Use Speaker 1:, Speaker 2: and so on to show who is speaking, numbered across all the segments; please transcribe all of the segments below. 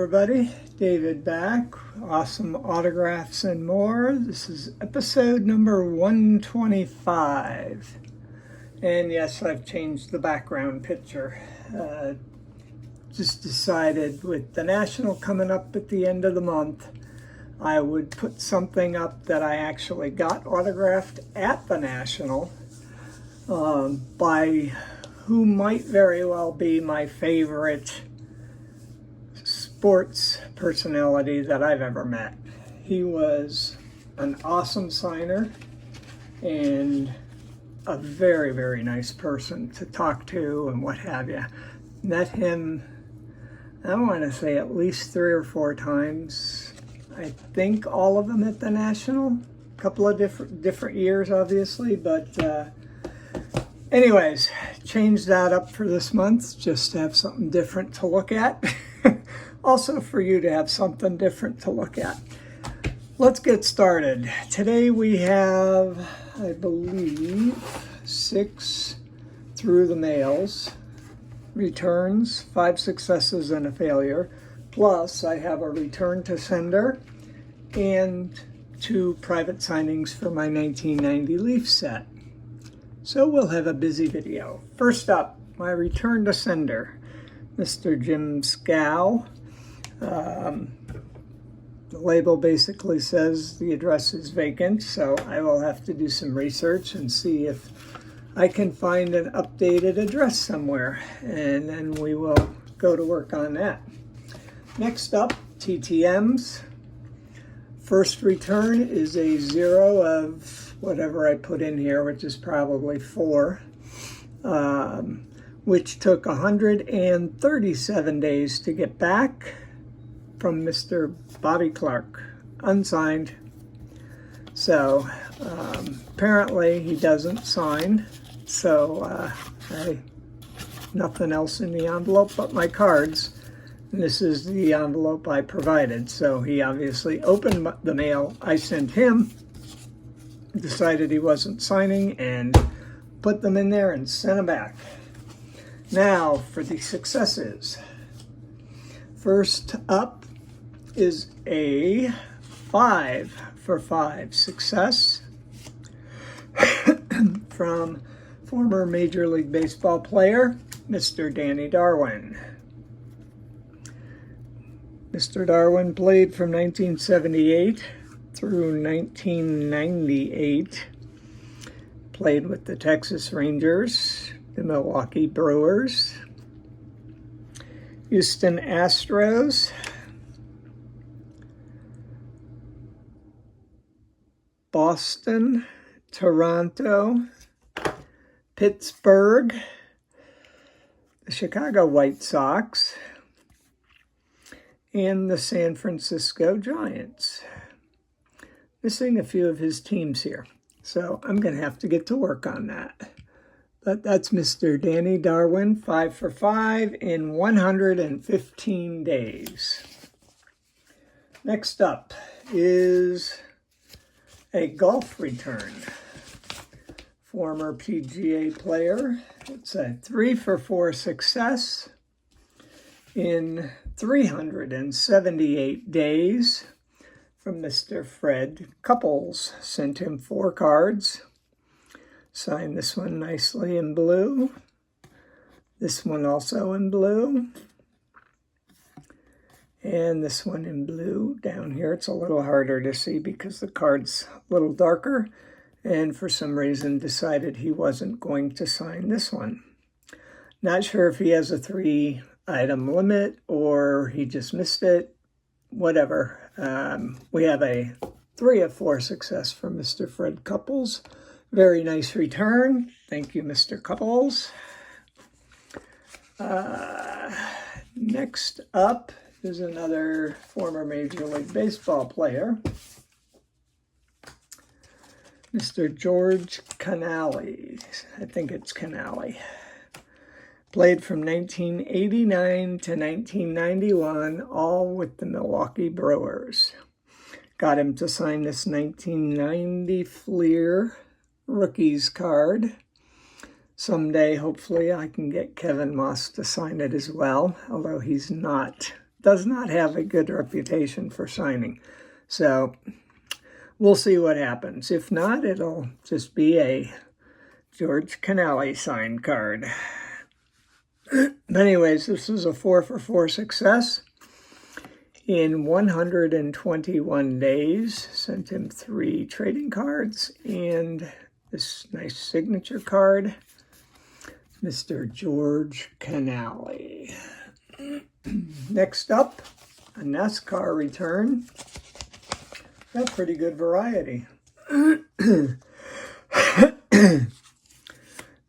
Speaker 1: everybody, David back. Awesome autographs and more. This is episode number 125. And yes, I've changed the background picture. Just decided with the National coming up at the end of the month, I would put something up that I actually got autographed at the National by who might very well be my favorite sports personality that I've ever met. He was an awesome signer and a very, very nice person to talk to and what have you. Met him, I want to say at least 3 or 4 times. I think all of them at the National. A couple of different years, obviously, but anyways, change that up for this month just to have something different to look at. Also for you to have something different to look at. Let's get started. Today we have, I believe, 6 through the mails, returns, 5 successes and a failure. Plus I have a return to sender and 2 private signings for my 1990 Leaf set. So we'll have a busy video. First up, my return to sender, Mr. Jim Scow. The label basically says the address is vacant, so I will have to do some research and see if I can find an updated address somewhere, and then we will go to work on that. Next up, TTMs. First return is a 0 of whatever I put in here, which is probably 4, which took 137 days to get back from Mr. Bobby Clarke, unsigned. So apparently he doesn't sign, so nothing else in the envelope but my cards. And this is the envelope I provided. So he obviously opened the mail I sent him, decided he wasn't signing, and put them in there and sent them back. Now for the successes. First up is a 5 for 5 success from former Major League Baseball player, Mr. Danny Darwin. Mr. Darwin played from 1978 through 1998. Played with the Texas Rangers, the Milwaukee Brewers, Houston Astros, Boston, Toronto, Pittsburgh, the Chicago White Sox, and the San Francisco Giants. Missing a few of his teams here, so I'm going to have to get to work on that. But that's Mr. Danny Darwin, 5 for 5 in 115 days. Next up is a golf return. Former PGA player. It's a 3 for 4 success in 378 days from Mr. Fred Couples. Sent him 4 cards. Signed this one nicely in blue. This one also in blue. And this one in blue. Down here it's a little harder to see because the card's a little darker. And for some reason decided he wasn't going to sign this one. Not sure if he has a 3-item limit or he just missed it. Whatever. We have a 3 of 4 success from Mr. Fred Couples. Very nice return. Thank you, Mr. Couples. Next up is another former Major League Baseball player, Mr. George Canale. I think it's Canale. Played from 1989 to 1991, all with the Milwaukee Brewers. Got him to sign this 1990 Fleer Rookies card. Someday, hopefully, I can get Kevin Moss to sign it as well, although he's not does not have a good reputation for signing. So we'll see what happens. If not, it'll just be a George Canale signed card. But anyways, this is a 4-for-4 success. In 121 days, sent him 3 trading cards and this nice signature card, Mr. George Canale. Next up, a NASCAR return. Got pretty good variety.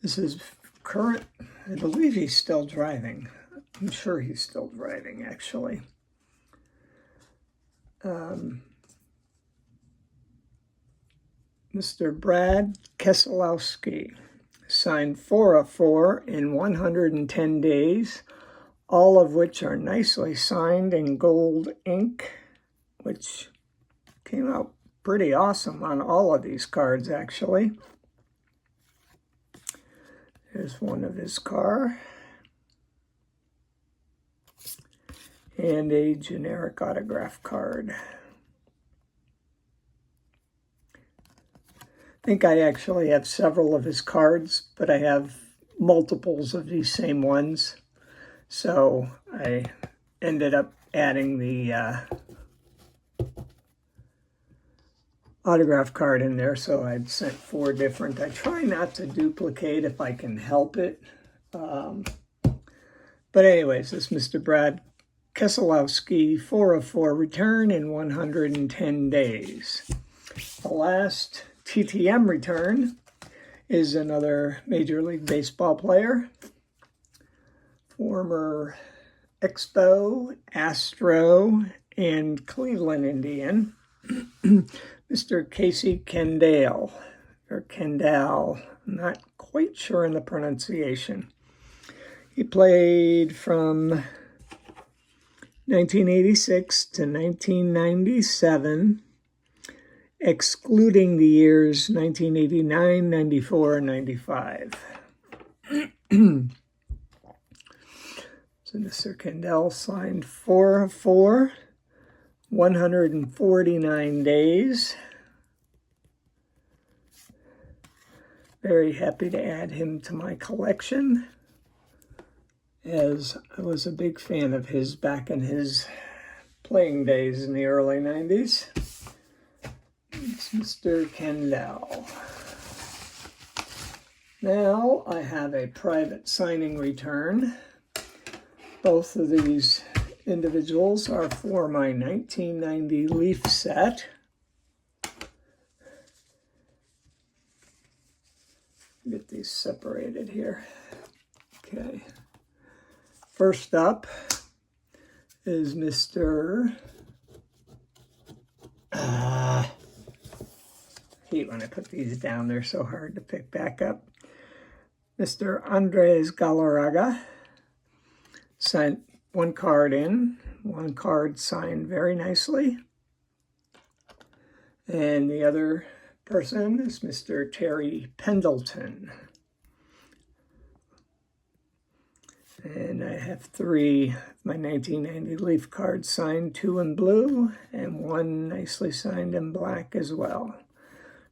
Speaker 1: This is current. I believe he's still driving. I'm sure he's still driving, actually. Mr. Brad Keselowski, signed 4 of 4 in 110 days, all of which are nicely signed in gold ink, which came out pretty awesome on all of these cards, actually. Here's one of his car. And a generic autograph card. I think I actually have several of his cards, but I have multiples of these same ones. So I ended up adding the autograph card in there, so I'd sent 4 different. I try not to duplicate if I can help it. But anyways, this Mr. Brad Keselowski 4 of 4 return in 110 days. The last TTM return is another Major League Baseball player, former Expo, Astro, and Cleveland Indian, Mr. Casey Candaele, or Candaele. I'm not quite sure in the pronunciation. He played from 1986 to 1997, excluding the years 1989, 94, and 95. So Mr. Candaele signed 4 of 4, 149 days. Very happy to add him to my collection, as I was a big fan of his back in his playing days in the early 90s. It's Mr. Candaele. Now I have a private signing return. Both of these individuals are for my 1990 Leaf set. Get these separated here. Okay. First up is Mr. I hate when I put these down. They're so hard to pick back up. Mr. Andres Galarraga sent 1 card in. 1 card signed very nicely. And the other person is Mr. Terry Pendleton. And I have 3 of my 1990 Leaf cards signed, 2 in blue and 1 nicely signed in black as well.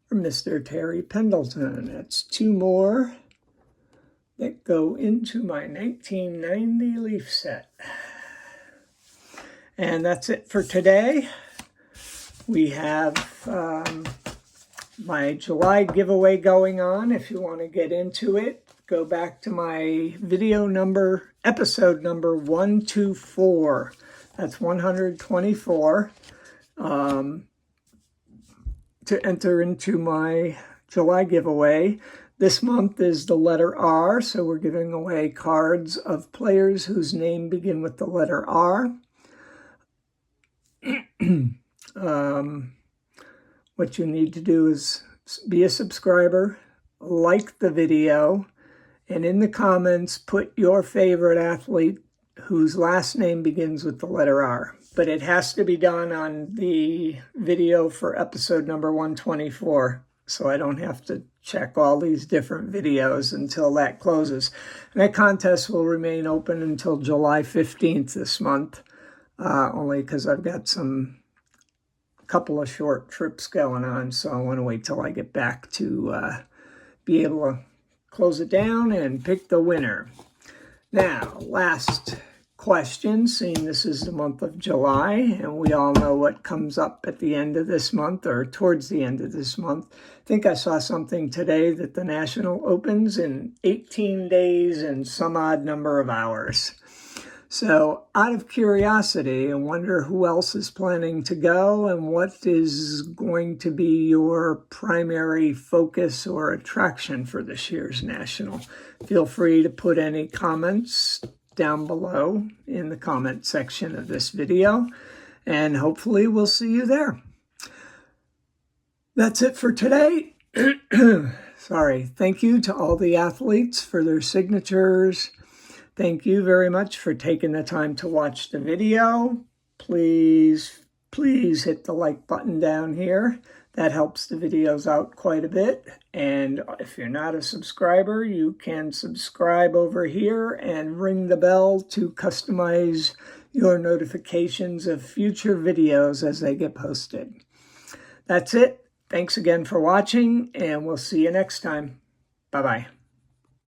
Speaker 1: For Mr. Terry Pendleton. That's 2 more that go into my 1990 Leaf set. And that's it for today. We have my July giveaway going on. If you want to get into it, go back to my episode number 124. That's 124. To enter into my July giveaway. This month is the letter R, so we're giving away cards of players whose name begin with the letter R. What you need to do is be a subscriber, like the video, and in the comments, put your favorite athlete whose last name begins with the letter R. But it has to be done on the video for episode number 124, so I don't have to check all these different videos until that closes. And that contest will remain open until July 15th this month. only because I've got a couple of short trips going on, so I want to wait till I get back to be able to close it down and pick the winner. Now, last question, seeing this is the month of July, and we all know what comes up at the end of this month or towards the end of this month. I think I saw something today that the National opens in 18 days and some odd number of hours. So out of curiosity, I wonder who else is planning to go and what is going to be your primary focus or attraction for this year's National. Feel free to put any comments down below in the comment section of this video, and hopefully we'll see you there. That's it for today. Sorry. Thank you to all the athletes for their signatures. Thank you very much for taking the time to watch the video. Please hit the like button down here. That helps the videos out quite a bit. And if you're not a subscriber, you can subscribe over here and ring the bell to customize your notifications of future videos as they get posted. That's it. Thanks again for watching, and we'll see you next time. Bye-bye.